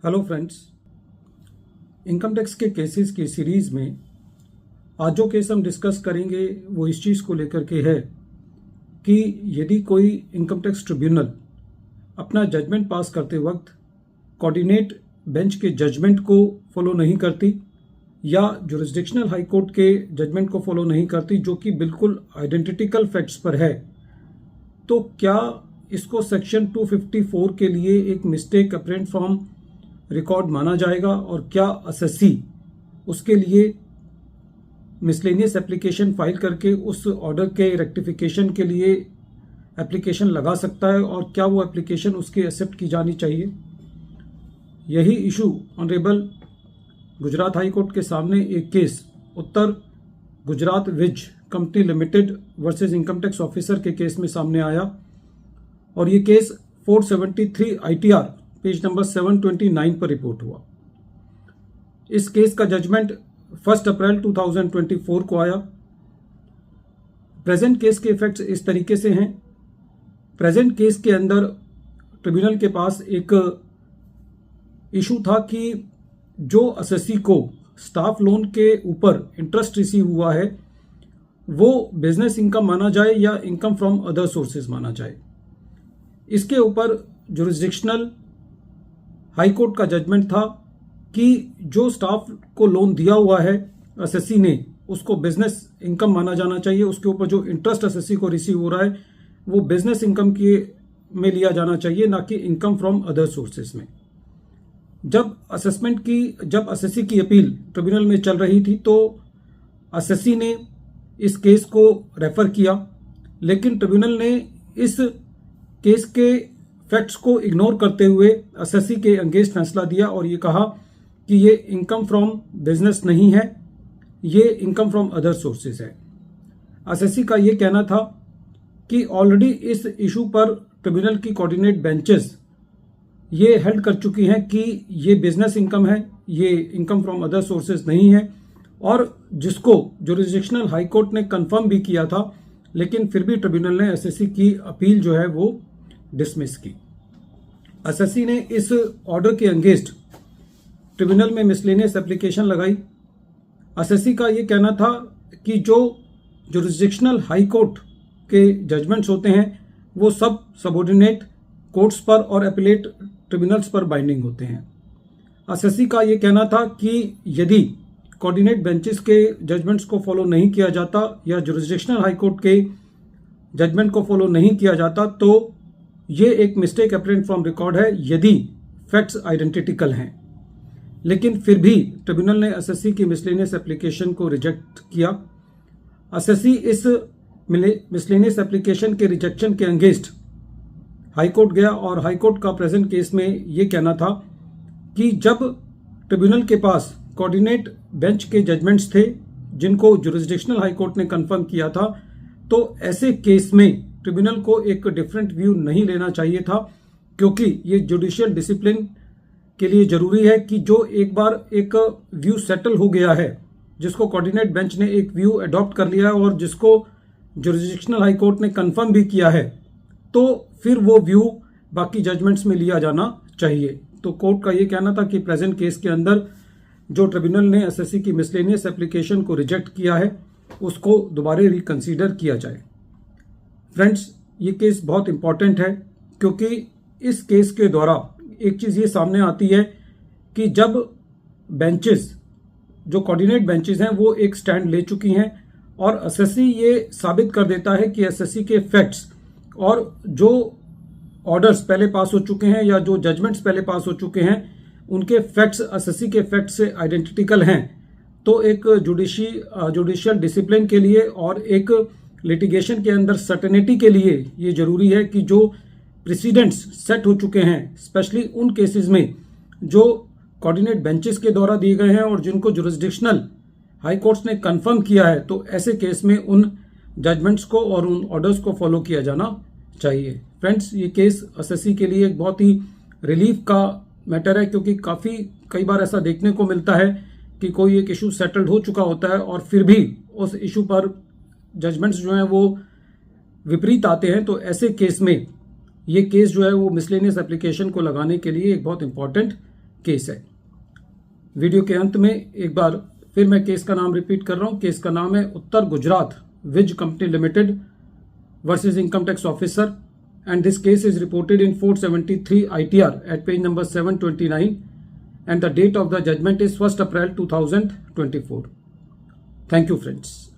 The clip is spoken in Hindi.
हेलो फ्रेंड्स, इनकम टैक्स के केसेस की सीरीज़ में आज जो केस हम डिस्कस करेंगे वो इस चीज़ को लेकर के है कि यदि कोई इनकम टैक्स ट्रिब्यूनल अपना जजमेंट पास करते वक्त कोऑर्डिनेट बेंच के जजमेंट को फॉलो नहीं करती या जुरिस्डिक्शनल हाई कोर्ट के जजमेंट को फॉलो नहीं करती, जो कि बिल्कुल आइडेंटिटिकल फैक्ट्स पर है, तो क्या इसको सेक्शन 254 के लिए एक मिस्टेक अपरेंट फ्रॉम रिकॉर्ड माना जाएगा और क्या असेसी उसके लिए मिसलेनियस एप्लीकेशन फाइल करके उस ऑर्डर के रेक्टिफिकेशन के लिए एप्लीकेशन लगा सकता है और क्या वो एप्लीकेशन उसकी एक्सेप्ट की जानी चाहिए। यही issue honourable Gujarat high court के सामने एक case Uttar Gujarat Vij company limited versus income tax officer के केस में सामने आया और ये केस 473 ITR पेज नंबर 729 पर रिपोर्ट हुआ। इस केस का जजमेंट 1 अप्रैल 2024 को आया। प्रेजेंट केस के इफेक्ट्स इस तरीके से हैं। प्रेजेंट केस के अंदर ट्रिब्यूनल के पास एक इशू था कि जो असेसी को स्टाफ लोन के ऊपर इंटरेस्ट रिसीव हुआ है वो बिजनेस इनकम माना जाए या इनकम फ्रॉम अदर सोर्सेज माना जाए। इसके ऊपर जुरिस्डिक्शनल हाई कोर्ट का जजमेंट था कि जो स्टाफ को लोन दिया हुआ है असेसी ने उसको बिजनेस इनकम माना जाना चाहिए। उसके ऊपर जो इंटरेस्ट असेसी को रिसीव हो रहा है वो बिजनेस इनकम के में लिया जाना चाहिए, ना कि इनकम फ्रॉम अदर सोर्सेज में। जब असेसी की अपील ट्रिब्यूनल में चल रही थी तो असेसी ने इस केस को रेफर किया, लेकिन ट्रिब्यूनल ने इस केस के फैक्ट्स को इग्नोर करते हुए असेसी के अगेंस्ट फैसला दिया और ये कहा कि ये इनकम फ्रॉम बिजनेस नहीं है, ये इनकम फ्रॉम अदर सोर्सेज है। असेसी का ये कहना था कि ऑलरेडी इस इशू पर ट्रिब्यूनल की कोऑर्डिनेट बेंचेस ये हेल्ड कर चुकी हैं कि ये बिजनेस इनकम है, ये इनकम फ्रॉम अदर सोर्सेज नहीं है, और जिसको जुरिस्डिक्शनल हाई कोर्ट ने कंफर्म भी किया था, लेकिन फिर भी ट्रिब्यूनल ने एसएससी की अपील जो है वो डिसमिस की। एसएससी ने इस ऑर्डर के अगेंस्ट ट्रिब्यूनल में मिसलेनियस एप्लीकेशन लगाई। एसएससी का ये कहना था कि जो जुरिस्डिक्शनल हाई कोर्ट के जजमेंट्स होते हैं वो सब सबऑर्डिनेट कोर्ट्स पर और एपीलेट ट्रिब्यूनल्स पर बाइंडिंग होते हैं। एसएससी का ये कहना था कि यदि कोऑर्डिनेट बेंचेस के जजमेंट्स को फॉलो नहीं किया जाता या जुरिस्डिक्शनल हाई कोर्ट के जजमेंट को फॉलो नहीं किया जाता तो ये एक मिस्टेक अपरेंट फ्रॉम रिकॉर्ड है यदि फैक्ट्स आइडेंटिटिकल हैं। लेकिन फिर भी ट्रिब्यूनल ने एसएससी की मिसलेनियस एप्लीकेशन को रिजेक्ट किया। एसएससी इस मिसलेनियस एप्लीकेशन के रिजेक्शन के अगेंस्ट हाई कोर्ट गया और हाई कोर्ट का प्रेजेंट केस में ये कहना था कि जब ट्रिब्यूनल के पास कोऑर्डिनेट बेंच के जजमेंट्स थे जिनको जुरिस्डिक्शनल हाई कोर्ट ने कंफर्म किया था, तो ऐसे केस में ट्रिब्यूनल को एक डिफरेंट व्यू नहीं लेना चाहिए था, क्योंकि ये जुडिशियल डिसिप्लिन के लिए जरूरी है कि जो एक बार एक व्यू सेटल हो गया है, जिसको कोऑर्डिनेट बेंच ने एक व्यू अडॉप्ट कर लिया है और जिसको जुरिस्डिक्शनल हाई कोर्ट ने कंफर्म भी किया है, तो फिर वो व्यू बाकी जजमेंट्स में लिया जाना चाहिए। तो कोर्ट का ये कहना था कि प्रेजेंट केस के अंदर जो ट्रिब्यूनल ने एसएससी की मिसलेनियस एप्लीकेशन को रिजेक्ट किया है उसको दोबारा रिकंसीडर किया जाए। फ्रेंड्स, ये केस बहुत इंपॉर्टेंट है क्योंकि इस केस के द्वारा एक चीज़ ये सामने आती है कि जब बेंचेस जो कोऑर्डिनेट बेंचेस हैं वो एक स्टैंड ले चुकी हैं और एसएससी ये साबित कर देता है कि एसएससी के फैक्ट्स और जो ऑर्डर्स पहले पास हो चुके हैं या जो जजमेंट्स पहले पास हो चुके हैं उनके फैक्ट्स एसएससी के फैक्ट्स से आइडेंटिटिकल हैं, तो एक जुडिशियल डिसिप्लिन के लिए और एक लिटिगेशन के अंदर सर्टेनिटी के लिए ये जरूरी है कि जो प्रेसिडेंट्स सेट हो चुके हैं, स्पेशली उन केसेस में जो कोऑर्डिनेट बेंचेस के द्वारा दिए गए हैं और जिनको जुरिस्डिक्शनल हाई कोर्ट्स ने कंफर्म किया है, तो ऐसे केस में उन जजमेंट्स को और उन ऑर्डर्स को फॉलो किया जाना चाहिए। फ्रेंड्स, ये केस एसएससी के लिए एक बहुत ही रिलीफ का मैटर है, क्योंकि कई बार ऐसा देखने को मिलता है कि कोई एक इशू सेटल्ड हो चुका होता है और फिर भी उस इशू पर जजमेंट्स जो हैं वो विपरीत आते हैं। तो ऐसे केस में ये केस जो है वो मिसलेनियस एप्लीकेशन को लगाने के लिए एक बहुत इंपॉर्टेंट केस है। वीडियो के अंत में एक बार फिर मैं केस का नाम रिपीट कर रहा हूं। केस का नाम है Uttar Gujarat Vij company limited versus income tax officer, and this case is reported in 473 ITR at page number 729, and the date of the judgment is 1st April 2024. Thank you friends.